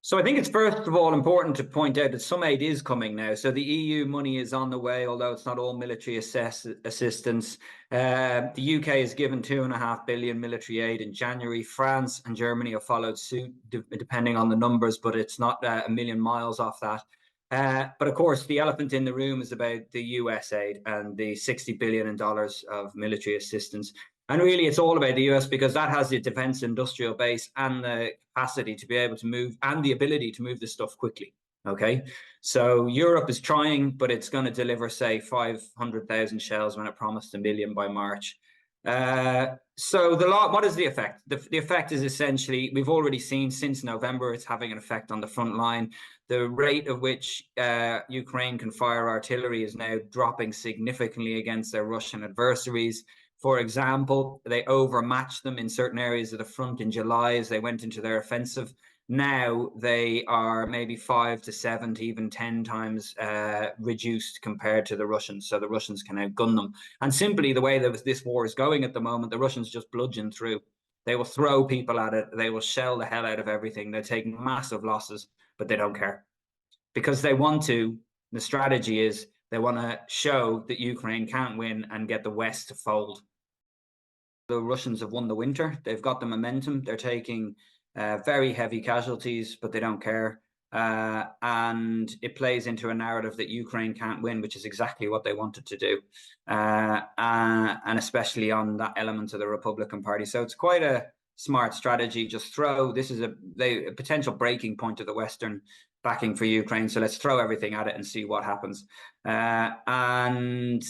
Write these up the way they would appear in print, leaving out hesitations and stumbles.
So I think it's first of all important to point out that some aid is coming now. So the EU money is on the way, although it's not all military assistance. The UK has given $2.5 billion military aid in January. France and Germany have followed suit, depending on the numbers, but it's not a million miles off that. But of course, the elephant in the room is about the US aid and the $60 billion of military assistance. And really, it's all about the US because that has the defense industrial base and the capacity to be able to move and the ability to move this stuff quickly. Okay, so Europe is trying, but it's going to deliver, say, 500,000 shells when it promised 1 million by March. So what is the effect? The effect is essentially, we've already seen since November, it's having an effect on the front line. The rate at which Ukraine can fire artillery is now dropping significantly against their Russian adversaries. For example, they overmatched them in certain areas of the front in July as they went into their offensive. Now they are maybe 5 to 7 to even 10 times reduced compared to the Russians. So the Russians can outgun them. And simply the way that this war is going at the moment, the Russians just bludgeon through. They will throw people at it. They will shell the hell out of everything. They're taking massive losses, but they don't care. Because they want to, the strategy is they want to show that Ukraine can't win and get the West to fold. The Russians have won the winter. They've got the momentum. They're taking very heavy casualties, but they don't care. And it plays into a narrative that Ukraine can't win, which is exactly what they wanted to do. And especially on that element of the Republican Party. So it's quite a smart strategy. Just throw, this is a potential breaking point of the Western backing for Ukraine. So let's throw everything at it and see what happens. And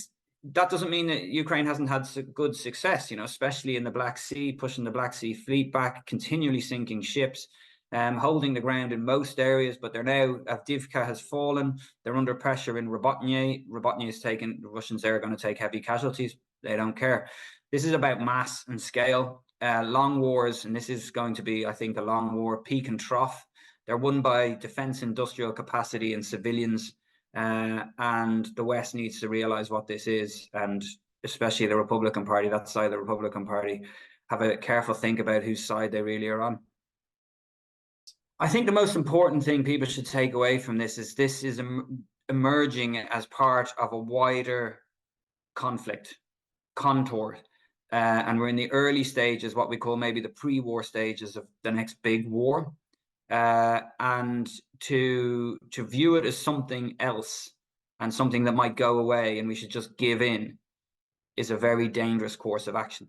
that doesn't mean that Ukraine hasn't had good success, especially in the Black Sea, pushing the Black Sea fleet back, continually sinking ships, holding the ground in most areas. But they're now, Avdiivka has fallen. They're under pressure in Robotny. Robotny is taken, the Russians there are going to take heavy casualties. They don't care. This is about mass and scale. Long wars, and this is going to be, I think, a long war, peak and trough. They're won by defense industrial capacity and civilians. And the West needs to realize what this is, and especially the Republican Party, that side of the Republican Party, have a careful think about whose side they really are on. I think the most important thing people should take away from this is emerging as part of a wider conflict contour. And we're in the early stages, what we call maybe the pre-war stages of the next big war. And to view it as something else and something that might go away and we should just give in is a very dangerous course of action.